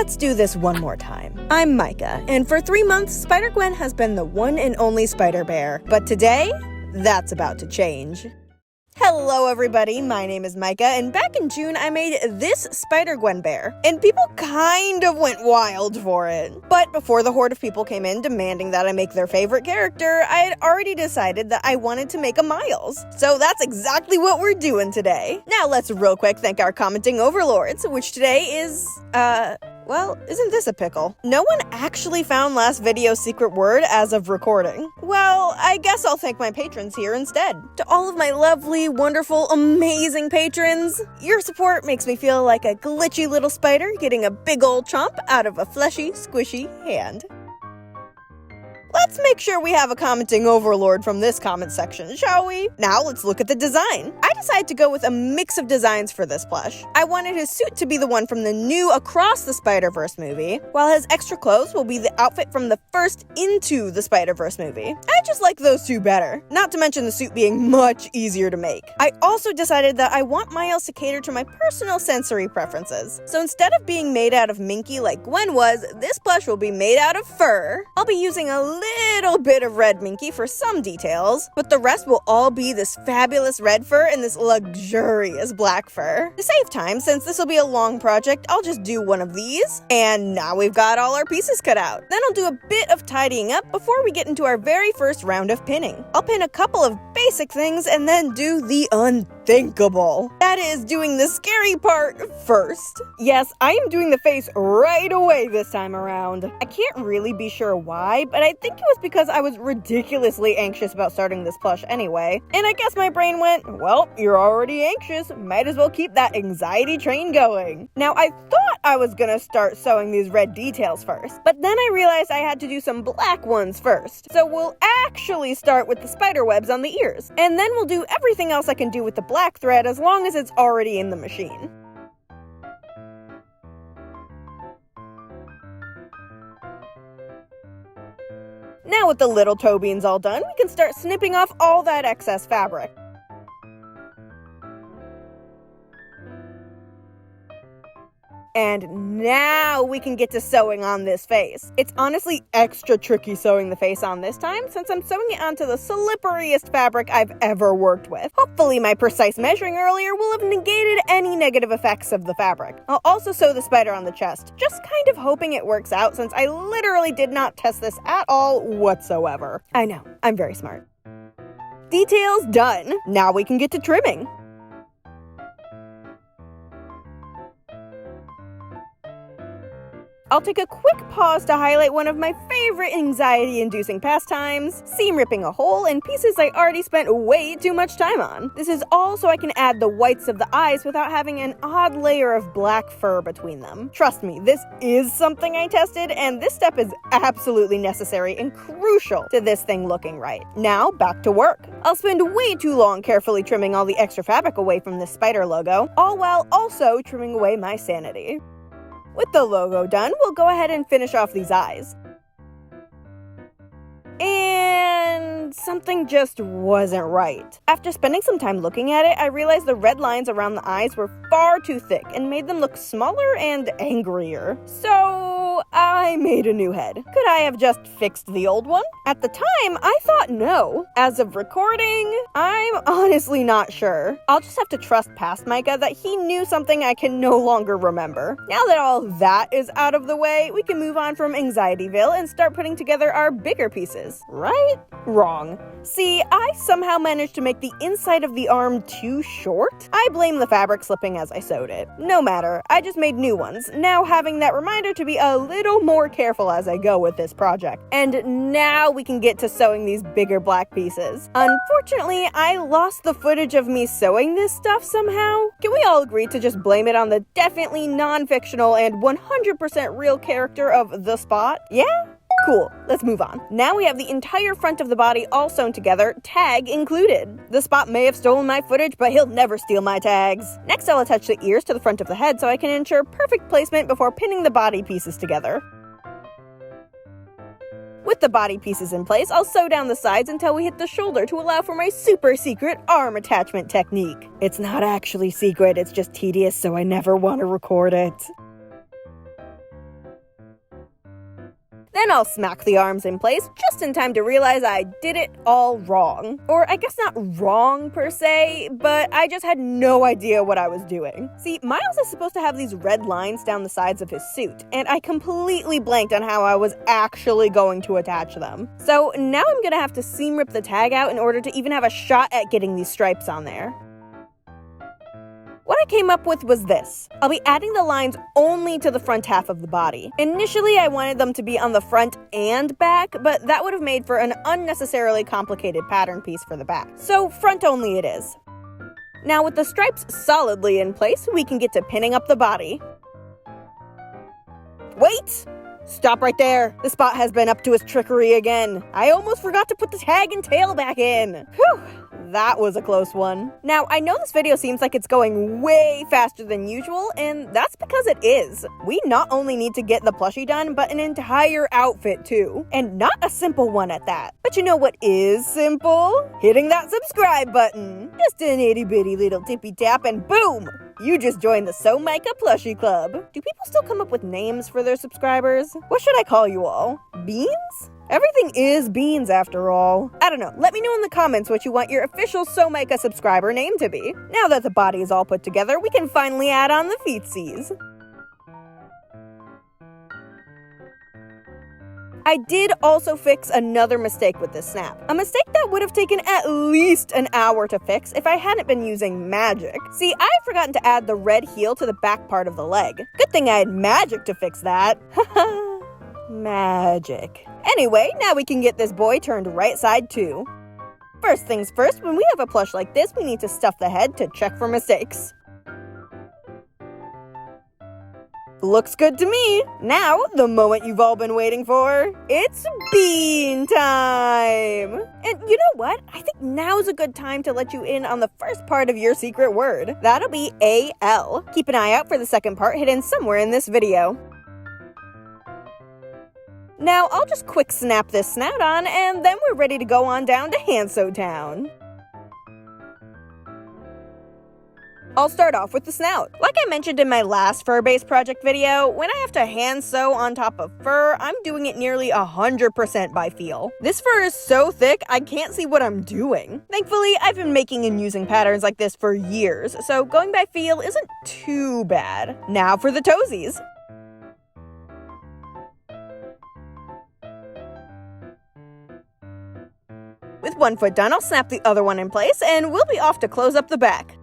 Let's do this one more time. I'm Micah, and for 3 months, Spider Gwen has been the one and only Spider Bear. But today, that's about to change. Hello everybody, my name is Micah, and back in June I made this Spider Gwen bear, and people kind of went wild for it. But before the horde of people came in demanding that I make their favorite character, I had already decided that I wanted to make a Miles. So that's exactly what we're doing today. Now let's real quick thank our commenting overlords, which today is, well, isn't this a pickle? No one actually found last video's secret word as of recording. Well, I guess I'll thank my patrons here instead. To all of my lovely, wonderful, amazing patrons, your support makes me feel like a glitchy little spider getting a big old chomp out of a fleshy, squishy hand. Let's make sure we have a commenting overlord from this comment section, shall we? Now let's look at the design. I decided to go with a mix of designs for this plush. I wanted his suit to be the one from the new Across the Spider-Verse movie, while his extra clothes will be the outfit from the first Into the Spider-Verse movie. I just like those two better, not to mention the suit being much easier to make. I also decided that I want Miles to cater to my personal sensory preferences. So instead of being made out of minky like Gwen was, this plush will be made out of fur. I'll be using a little bit of red minky for some details, but the rest will all be this fabulous red fur and this luxurious black fur. To save time, since this will be a long project, I'll just do one of these, and now we've got all our pieces cut out. Then I'll do a bit of tidying up before we get into our very first round of pinning. I'll pin a couple of basic things and then do the unthinkable. That is, doing the scary part first. Yes, I am doing the face right away this time around. I can't really be sure why, but I think it was because I was ridiculously anxious about starting this plush anyway. And I guess my brain went, well, you're already anxious, might as well keep that anxiety train going. Now, I thought I was gonna start sewing these red details first, but then I realized I had to do some black ones first. So we'll actually start with the spider webs on the ears, and then we'll do everything else I can do with the black thread as long as it's already in the machine. Now with the little toe beans all done, we can start snipping off all that excess fabric. And now we can get to sewing on this face. It's honestly extra tricky sewing the face on this time, since I'm sewing it onto the slipperiest fabric I've ever worked with. Hopefully my precise measuring earlier will have negated any negative effects of the fabric. I'll also sew the spider on the chest, just kind of hoping it works out since I literally did not test this at all whatsoever. I know, I'm very smart. Details done. Now we can get to trimming. I'll take a quick pause to highlight one of my favorite anxiety-inducing pastimes, seam ripping a hole in pieces I already spent way too much time on. This is all so I can add the whites of the eyes without having an odd layer of black fur between them. Trust me, this is something I tested, and this step is absolutely necessary and crucial to this thing looking right. Now, back to work. I'll spend way too long carefully trimming all the extra fabric away from this spider logo, all while also trimming away my sanity. With the logo done, we'll go ahead and finish off these eyes. And something just wasn't right. After spending some time looking at it, I realized the red lines around the eyes were far too thick and made them look smaller and angrier. So I made a new head. Could I have just fixed the old one? At the time, I thought no. As of recording, I'm honestly not sure. I'll just have to trust past Micah that he knew something I can no longer remember. Now that all that is out of the way, we can move on from Anxietyville and start putting together our bigger pieces. Right? Wrong. See, I somehow managed to make the inside of the arm too short. I blame the fabric slipping as I sewed it. No matter, I just made new ones, now having that reminder to be a little more careful as I go with this project. And now we can get to sewing these bigger black pieces. Unfortunately, I lost the footage of me sewing this stuff somehow. Can we all agree to just blame it on the definitely non-fictional and 100% real character of The Spot? Yeah? Cool, let's move on. Now we have the entire front of the body all sewn together, tag included. The Spot may have stolen my footage, but he'll never steal my tags. Next, I'll attach the ears to the front of the head so I can ensure perfect placement before pinning the body pieces together. With the body pieces in place, I'll sew down the sides until we hit the shoulder to allow for my super secret arm attachment technique. It's not actually secret, it's just tedious, so I never want to record it. Then I'll smack the arms in place just in time to realize I did it all wrong. Or I guess not wrong per se, but I just had no idea what I was doing. See, Miles is supposed to have these red lines down the sides of his suit, and I completely blanked on how I was actually going to attach them. So now I'm gonna have to seam rip the tag out in order to even have a shot at getting these stripes on there. What I came up with was this. I'll be adding the lines only to the front half of the body. Initially, I wanted them to be on the front and back, but that would have made for an unnecessarily complicated pattern piece for the back. So front only it is. Now with the stripes solidly in place, we can get to pinning up the body. Wait! Stop right there. The spot has been up to its trickery again. I almost forgot to put the tag and tail back in. Whew. That was a close one. Now, I know this video seems like it's going way faster than usual, and that's because it is. We not only need to get the plushie done, but an entire outfit too. And not a simple one at that. But you know what is simple? Hitting that subscribe button. Just an itty bitty little tippy tap and boom! You just joined the SewMicah plushie club. Do people still come up with names for their subscribers? What should I call you all? Beans? Everything is beans after all. I don't know, let me know in the comments what you want your official SewMicah subscriber name to be. Now that the body is all put together, we can finally add on the feetsies. I did also fix another mistake with this snap. A mistake that would have taken at least an hour to fix if I hadn't been using magic. See, I had forgotten to add the red heel to the back part of the leg. Good thing I had magic to fix that. Haha. Magic. Anyway, now we can get this boy turned right side too. First things first, when we have a plush like this, we need to stuff the head to check for mistakes. Looks good to me. Now, the moment you've all been waiting for. It's bean time! And you know what? I think now's a good time to let you in on the first part of your secret word. That'll be A-L. Keep an eye out for the second part hidden somewhere in this video. Now, I'll just quick snap this snout on, and then we're ready to go on down to Hand Sew Town. I'll start off with the snout. Like I mentioned in my last fur-based project video, when I have to hand sew on top of fur, I'm doing it nearly 100% by feel. This fur is so thick, I can't see what I'm doing. Thankfully, I've been making and using patterns like this for years, so going by feel isn't too bad. Now for the toesies. With one foot done, I'll snap the other one in place, and we'll be off to close up the back.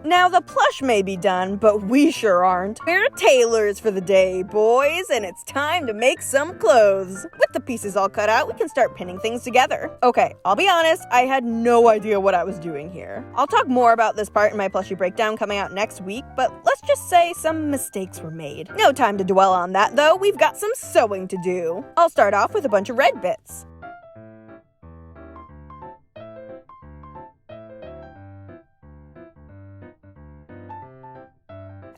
Now, the plush may be done, but we sure aren't. We're tailors for the day, boys, and it's time to make some clothes. With the pieces all cut out, we can start pinning things together. Okay, I'll be honest, I had no idea what I was doing here. I'll talk more about this part in my plushie breakdown coming out next week, but let's just say some mistakes were made. No time to dwell on that, though. We've got some sewing to do. I'll start off with a bunch of red bits.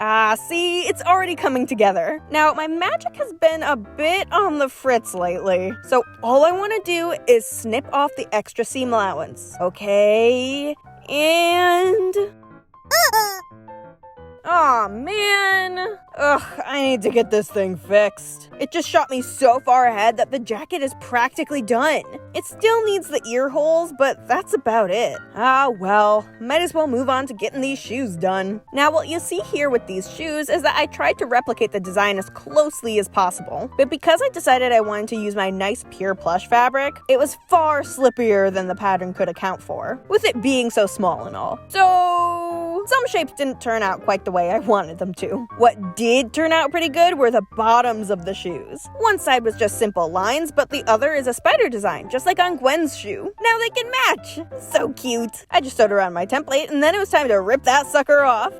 Ah, see, it's already coming together. Now, my magic has been a bit on the fritz lately, so all I want to do is snip off the extra seam allowance. Okay, and... Aw, man. Ugh, I need to get this thing fixed. It just shot me so far ahead that the jacket is practically done. It still needs the ear holes, but that's about it. Ah, well, might as well move on to getting these shoes done. Now, what you see here with these shoes is that I tried to replicate the design as closely as possible, but because I decided I wanted to use my nice pure plush fabric, it was far slippier than the pattern could account for, with it being so small and all. So, some shapes didn't turn out quite the way I wanted them to. What did turn out pretty good were the bottoms of the shoes. One side was just simple lines, but the other is a spider design, just like on Gwen's shoe. Now they can match! So cute! I just sewed around my template, and then it was time to rip that sucker off.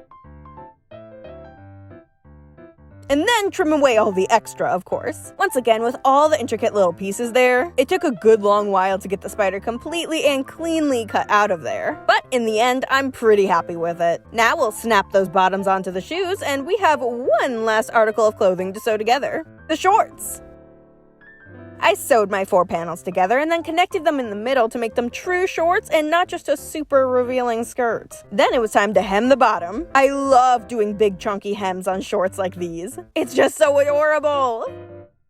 And then trim away all the extra, of course. Once again, with all the intricate little pieces there, it took a good long while to get the spider completely and cleanly cut out of there. But in the end, I'm pretty happy with it. Now we'll snap those bottoms onto the shoes, and we have one last article of clothing to sew together. The shorts. I sewed my 4 panels together and then connected them in the middle to make them true shorts and not just a super revealing skirt. Then it was time to hem the bottom. I love doing big chunky hems on shorts like these. It's just so adorable!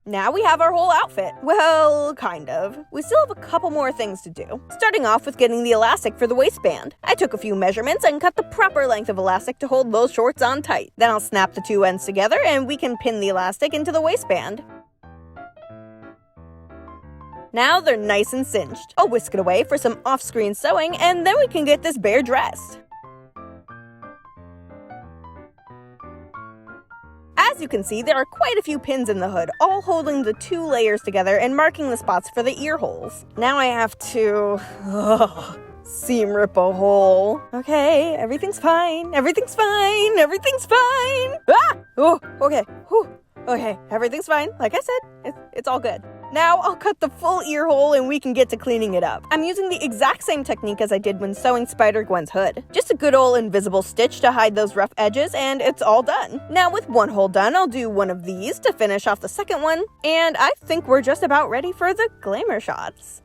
Now we have our whole outfit. Well, kind of. We still have a couple more things to do. Starting off with getting the elastic for the waistband. I took a few measurements and cut the proper length of elastic to hold those shorts on tight. Then I'll snap the 2 ends together and we can pin the elastic into the waistband. Now they're nice and cinched. I'll whisk it away for some off-screen sewing and then we can get this bear dressed. As you can see, there are quite a few pins in the hood, all holding the 2 layers together and marking the spots for the ear holes. Now I have to seam rip a hole. Okay, everything's fine. Everything's fine. Everything's fine. Ah! Oh, okay. Whew. Okay, everything's fine. Like I said, it's all good. Now I'll cut the full ear hole and we can get to cleaning it up. I'm using the exact same technique as I did when sewing Spider Gwen's hood. Just a good old invisible stitch to hide those rough edges and it's all done. Now with one hole done, I'll do one of these to finish off the second one. And I think we're just about ready for the glamour shots.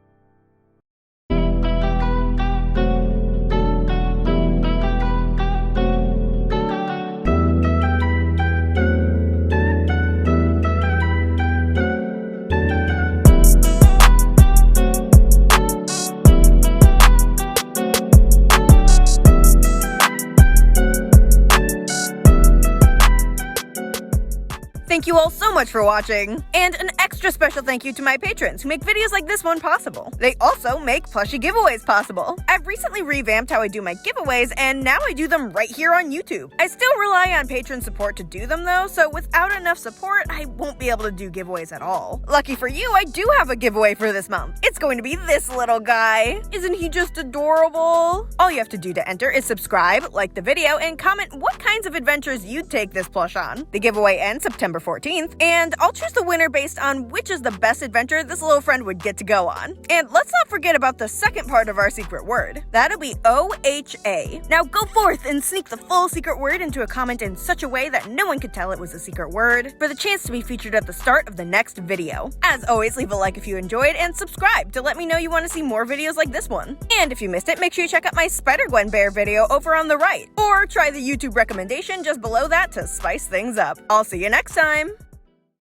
Thank you all so much for watching! And an extra special thank you to my patrons who make videos like this one possible. They also make plushie giveaways possible. I've recently revamped how I do my giveaways and now I do them right here on YouTube. I still rely on patron support to do them though, so without enough support, I won't be able to do giveaways at all. Lucky for you, I do have a giveaway for this month. It's going to be this little guy. Isn't he just adorable? All you have to do to enter is subscribe, like the video, and comment what kinds of adventures you'd take this plush on. The giveaway ends September 14th, and I'll choose the winner based on which is the best adventure this little friend would get to go on. And let's not forget about the second part of our secret word. That'll be OHA. Now go forth and sneak the full secret word into a comment in such a way that no one could tell it was a secret word for the chance to be featured at the start of the next video. As always, leave a like if you enjoyed and subscribe to let me know you want to see more videos like this one. And if you missed it, make sure you check out my Spider Gwen bear video over on the right, or try the YouTube recommendation just below that to spice things up. I'll see you next time!